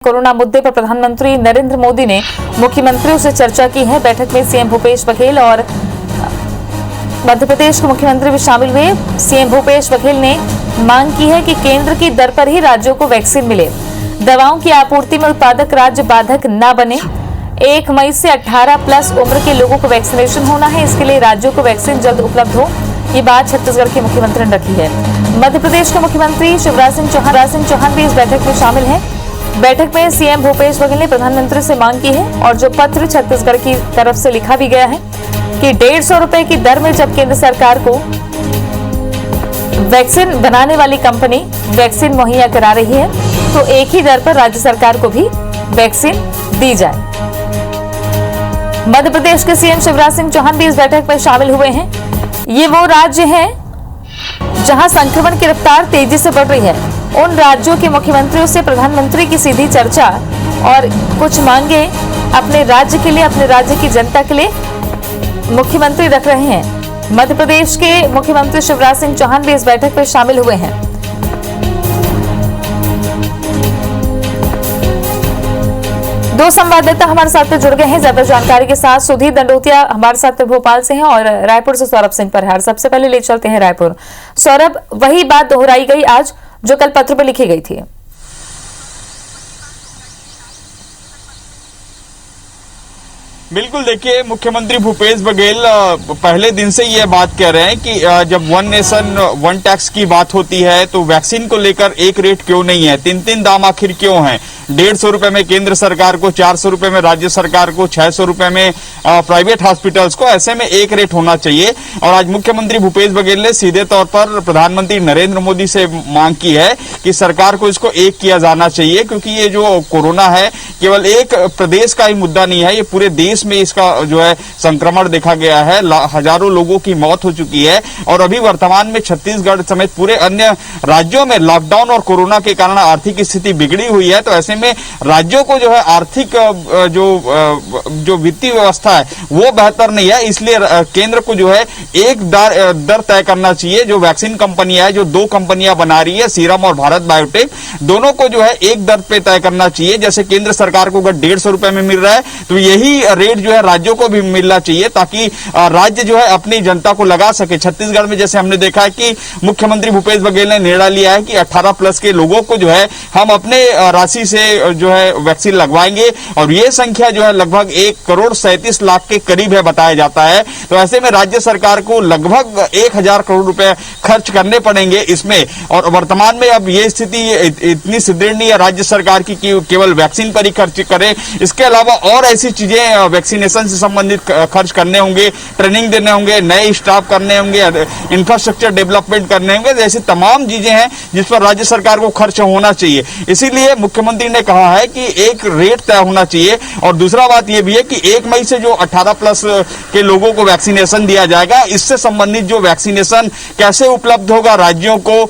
Corona मुद्दे पर प्रधानमंत्री नरेंद्र मोदी ने मुख्यमंत्रियों से चर्चा की है। बैठक में सीएम भूपेश बघेल और मध्य प्रदेश के मुख्यमंत्री भी शामिल हुए। सीएम भूपेश बघेल ने मांग की है कि केंद्र की दर पर ही राज्यों को वैक्सीन मिले। दवाओं की आपूर्ति में उत्पादक राज्य बाधक न बने। 1 मई से 18 प्लस उम्र के लोगों को वैक्सीनेशन होना है। इसके लिए राज्यों को वैक्सीन जल्द उपलब्ध हो, ये बात छत्तीसगढ़ के मुख्यमंत्री ने रखी है। मध्य प्रदेश के मुख्यमंत्री शिवराज सिंह चौहान भी इस बैठक में शामिल हैं। बैठक में सीएम भूपेश बघेल ने प्रधानमंत्री से मांग की है और जो पत्र छत्तीसगढ़ की तरफ से लिखा भी गया है कि 150 रुपए की दर में जब केंद्र सरकार को वैक्सीन बनाने वाली कंपनी वैक्सीन मुहैया करा रही है तो एक ही दर पर राज्य सरकार को भी वैक्सीन दी जाए। मध्य प्रदेश के सीएम शिवराज सिंह चौहान भी इस बैठक में शामिल हुए हैं। ये वो राज्य है जहां संक्रमण की रफ्तार तेजी से बढ़ रही है। उन राज्यों के मुख्यमंत्रियों से प्रधानमंत्री की सीधी चर्चा और कुछ मांगे अपने राज्य के लिए, अपने राज्य की जनता के लिए मुख्यमंत्री रख रहे हैं। मध्य प्रदेश के मुख्यमंत्री शिवराज सिंह चौहान भी इस बैठक में शामिल हुए हैं। दो संवाददाता हमारे साथ जुड़ गए हैं ज्यादा जानकारी के साथ। सुधीर दंडोतिया हमारे साथ भोपाल से हैं और रायपुर से सौरभ सिंह परिहार। सबसे पहले ले चलते हैं रायपुर। सौरभ, वही बात दोहराई गई आज जो कल पत्र पर लिखी गई थी। बिल्कुल, देखिए, मुख्यमंत्री भूपेश बघेल पहले दिन से ये बात कह रहे हैं कि जब वन नेशन वन टैक्स की बात होती है तो वैक्सीन को लेकर एक रेट क्यों नहीं है, 3 दाम आखिर क्यों हैं। 150 रुपए में केंद्र सरकार को, 400 रुपए में राज्य सरकार को, 600 रुपए में प्राइवेट हॉस्पिटल्स को, ऐसे में एक रेट होना चाहिए। और आज मुख्यमंत्री भूपेश बघेल ने सीधे तौर पर प्रधानमंत्री नरेंद्र मोदी से मांग की है कि सरकार को इसको एक किया जाना चाहिए, क्योंकि ये जो कोरोना है केवल एक प्रदेश का ही मुद्दा नहीं है, ये पूरे देश में इसका जो है संक्रमण देखा गया है। हजारों लोगों की मौत हो चुकी है और अभी वर्तमान में छत्तीसगढ़ समेत पूरे अन्य राज्यों में लॉकडाउन और कोरोना के कारण आर्थिक स्थिति बिगड़ी हुई है। तो ऐसे में राज्यों को जो है आर्थिक जो वित्तीय व्यवस्था है वो बेहतर नहीं है, इसलिए केंद्र को जो है एक दर तय करना चाहिए। जो वैक्सीन कंपनियां है, जो 2 कंपनियां बना रही है, सीरम और भारत बायोटेक, दोनों को जो है एक दर पे तय करना चाहिए। जैसे केंद्र सरकार को अगर 150 रुपए में मिल रहा है तो यही रेट जो है राज्यों को भी मिलना चाहिए, ताकि राज्य जो है अपनी जनता को लगा सके। छत्तीसगढ़ में जैसे हमने देखा है कि मुख्यमंत्री भूपेश बघेल ने निर्णय लिया है कि 18 प्लस के लोगों को जो है हम अपने राशि से जो है वैक्सीन लगवाएंगे और ये संख्या जो है लगभग 1,37,00,000 के करीब है बताया जाता है। तो ऐसे में राज्य सरकार को लगभग 1,000 करोड़ रुपए खर्च करने पड़ेंगे इसमें। और वर्तमान में अब ये स्थिति इतनी सुदृढ़ नहीं है राज्य सरकार की कि केवल वैक्सीन पर ही खर्च करे, इसके अलावा और ऐसी चीजें वैक्सीनेशन से संबंधित खर्च करने होंगे, ट्रेनिंग देने होंगे, नए स्टाफ करने होंगे, इंफ्रास्ट्रक्चर डेवलपमेंट करने होंगे, जैसी तमाम चीजें हैं जिस पर राज्य सरकार को खर्च होना चाहिए। इसीलिए मुख्यमंत्री ने कहा है कि एक रेट तय होना चाहिए। और दूसरा बात यह भी है कि 1 मई से जो 18 प्लस के लोगों को वैक्सीनेशन दिया जाएगा, इससे संबंधित जो वैक्सीनेशन कैसे उपलब्ध होगा, राज्यों को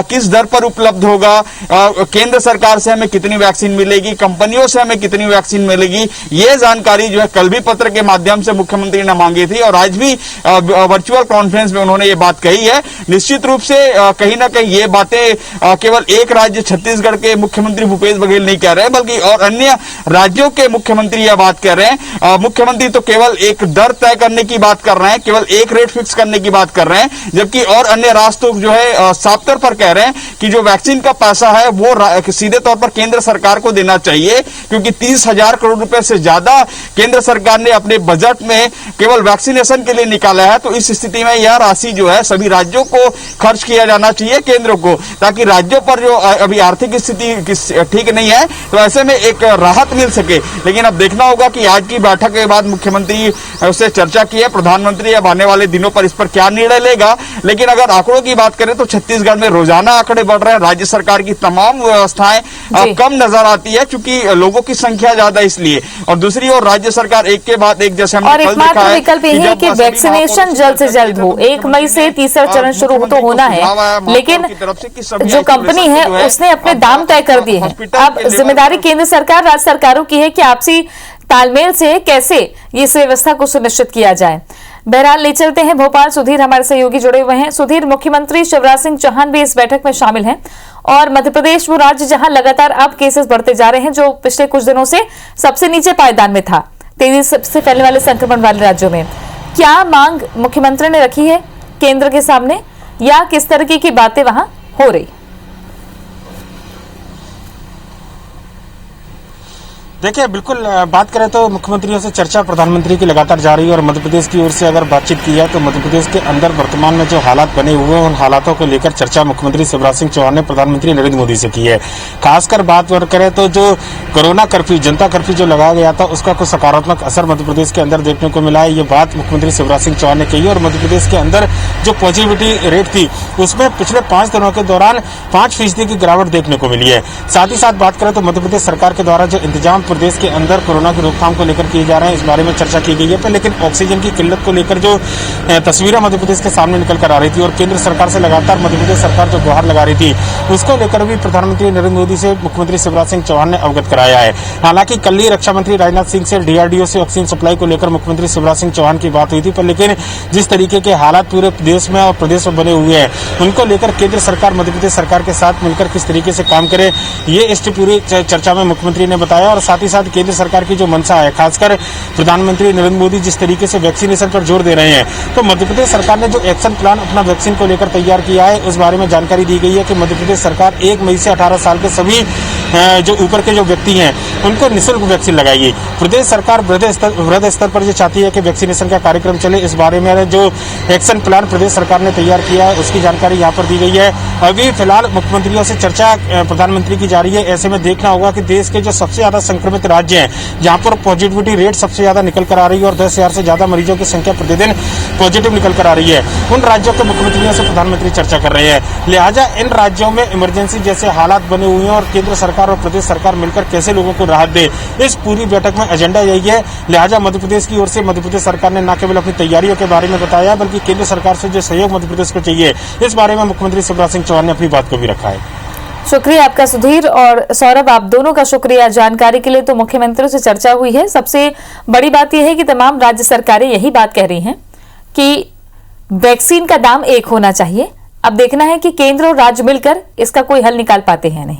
किस दर पर उपलब्ध होगा, केंद्र सरकार से हमें कितनी वैक्सीन मिलेगी, कंपनियों से हमें कितनी वैक्सीन मिलेगी, ये जानकारी जो है कल भी पत्र के माध्यम से मुख्यमंत्री ने मांगी थी और आज भी वर्चुअल कॉन्फ्रेंस में उन्होंने ये बात कही है। निश्चित रूप से कहीं ना कहीं ये बातें केवल एक राज्य छत्तीसगढ़ के मुख्यमंत्री भूपेश बघेल नहीं कह रहे हैं, बल्कि और अन्य राज्यों के मुख्यमंत्री यह बात कह रहे हैं। मुख्यमंत्री तो केवल एक दर तय करने की बात कर रहे हैं, केवल एक रेट फिक्स करने की बात कर रहे हैं, जबकि और अन्य राष्ट्र जो है साफ तौर पर कह रहे हैं कि जो वैक्सीन का पैसा है वो सीधे तौर पर केंद्र सरकार को देना चाहिए, क्योंकि 30,000 करोड़ रुपए से ज्यादा केंद्र सरकार ने अपने बजट में केवल वैक्सीनेशन के लिए निकाला है। तो इस स्थिति में यह राशि जो है सभी राज्यों को खर्च किया जाना चाहिए, केंद्र को, ताकि राज्यों पर जो अभी आर्थिक स्थिति ठीक नहीं है तो ऐसे में एक राहत मिल सके। लेकिन अब देखना होगा कि आज की बैठक के बाद मुख्यमंत्री से चर्चा की है, प्रधानमंत्री अब आने वाले दिनों पर इस पर क्या निर्णय लेगा। लेकिन अगर आंकड़ों की बात करें तो छत्तीसगढ़ में रोजाना आंकड़े बढ़ रहे हैं, राज्य सरकार की तमाम व्यवस्थाएं कम नजर आती है क्योंकि लोगों की संख्या ज्यादा, इसलिए। और दूसरी ओर राज्य सरकार एक के बाद एक, जैसे हमने कल देखा है, विकल्प यही है कि वैक्सीनेशन जल्द से जल्द हो। 1 मई से तीसरा चरण शुरू तो होना है, लेकिन जो कंपनी है उसने अपने दाम तय कर दिए हैं। अब जिम्मेदारी केंद्र सरकार, राज्य सरकारों की है कि आपसी तालमेल से कैसे इस व्यवस्था को सुनिश्चित किया जाए। बहरहाल ले चलते हैं भोपाल। सुधीर हमारे सहयोगी जुड़े हुए हैं। सुधीर, मुख्यमंत्री शिवराज सिंह चौहान भी इस बैठक में शामिल हैं और मध्य प्रदेश वो राज्य जहां लगातार अब केसेस बढ़ते जा रहे हैं, जो पिछले कुछ दिनों से सबसे नीचे पायदान में था, तेजी से फैलने वाले संक्रमण वाले राज्यों में। क्या मांग मुख्यमंत्री ने रखी है केंद्र के सामने या किस तरह की बातें वहां हो रही? देखिए, बिल्कुल बात करें तो मुख्यमंत्रियों से चर्चा प्रधानमंत्री की लगातार जारी है और मध्य प्रदेश की ओर से अगर बातचीत की है तो मध्य प्रदेश के अंदर वर्तमान में जो हालात बने हुए हैं उन हालातों को लेकर चर्चा मुख्यमंत्री शिवराज सिंह चौहान ने प्रधानमंत्री नरेंद्र मोदी से की है। खासकर बात करें तो जो कोरोना कर्फ्यू, जनता कर्फ्यू जो लगाया गया था, उसका कुछ सकारात्मक असर मध्य प्रदेश के अंदर देखने को मिला है। ये बात मुख्यमंत्री शिवराज सिंह चौहान ने कही और मध्य प्रदेश के अंदर जो पॉजिटिविटी रेट थी उसमें पिछले 5 दिनों के दौरान 5% की गिरावट देखने को मिली है। साथ ही साथ बात करें तो मध्य प्रदेश सरकार के द्वारा जो इंतजाम प्रदेश के अंदर कोरोना की रोकथाम को लेकर किए जा रहे हैं, इस बारे में चर्चा की गई है। लेकिन ऑक्सीजन की किल्लत को लेकर जो तस्वीरें मध्य प्रदेश के सामने निकल कर आ रही थी और केंद्र सरकार से लगातार मध्य प्रदेश सरकार जो गुहार लगा रही थी, उसको लेकर भी प्रधानमंत्री नरेंद्र मोदी से मुख्यमंत्री शिवराज सिंह चौहान ने अवगत कराया है। हालांकि कल ही रक्षा मंत्री राजनाथ सिंह से DRDO से ऑक्सीजन सप्लाई को लेकर मुख्यमंत्री शिवराज सिंह चौहान की बात हुई थी, पर लेकिन जिस तरीके के हालात पूरे देश में और प्रदेश में बने हुए हैं, उनको लेकर केंद्र सरकार मध्य प्रदेश सरकार के साथ मिलकर किस तरीके से काम करे, ये इस पूरी चर्चा में मुख्यमंत्री ने बताया। और साथ ही साथ केंद्र सरकार की जो मंशा है, खासकर प्रधानमंत्री नरेंद्र मोदी जिस तरीके से वैक्सीनेशन पर जोर दे रहे हैं, तो मध्य प्रदेश सरकार ने जो एक्शन प्लान अपना वैक्सीन को लेकर तैयार किया है, उस बारे में जानकारी दी गई है कि मध्य प्रदेश सरकार 1 मई से 18 साल के सभी जो ऊपर के जो व्यक्ति हैं उनको निःशुल्क वैक्सीन लगाएगी। प्रदेश सरकार वृहद स्तर पर जो चाहती है कि वैक्सीनेशन का कार्यक्रम चले, इस बारे में जो एक्शन प्लान प्रदेश सरकार ने तैयार किया है उसकी जानकारी यहाँ पर दी गई है। अभी फिलहाल मुख्यमंत्रियों से चर्चा प्रधानमंत्री की जारी है। ऐसे में देखना होगा कि देश के जो सबसे ज्यादा संक्रमित राज्य हैं, जहाँ पर पॉजिटिविटी रेट सबसे ज्यादा निकल कर आ रही है और 10,000 से ज्यादा मरीजों की संख्या प्रतिदिन पॉजिटिव निकल कर आ रही है, उन राज्यों के मुख्यमंत्रियों से प्रधानमंत्री चर्चा कर रहे हैं। लिहाजा इन राज्यों में इमरजेंसी जैसे हालात बने हुए हैं और केंद्र सरकार और प्रदेश सरकार मिलकर कैसे लोगों को राहत दे, इस पूरी बैठक में एजेंडा यही है। लिहाजा मध्य प्रदेश की ओर से मध्य प्रदेश सरकार ने न केवल अपनी तैयारियों के बारे में बताया, बल्कि केंद्र सरकार से जो सहयोग मध्य प्रदेश को चाहिए, इस बारे में मुख्यमंत्री शिवराज सिंह चौहान ने अपनी बात को भी रखा है। शुक्रिया आपका सुधीर और सौरभ, आप दोनों का शुक्रिया जानकारी के लिए। तो मुख्यमंत्रियों से चर्चा हुई है। सबसे बड़ी बात यह है कि तमाम राज्य सरकारें यही बात कह रही हैं कि वैक्सीन का दाम एक होना चाहिए। अब देखना है कि केंद्र और राज्य मिलकर इसका कोई हल निकाल पाते हैं नहीं।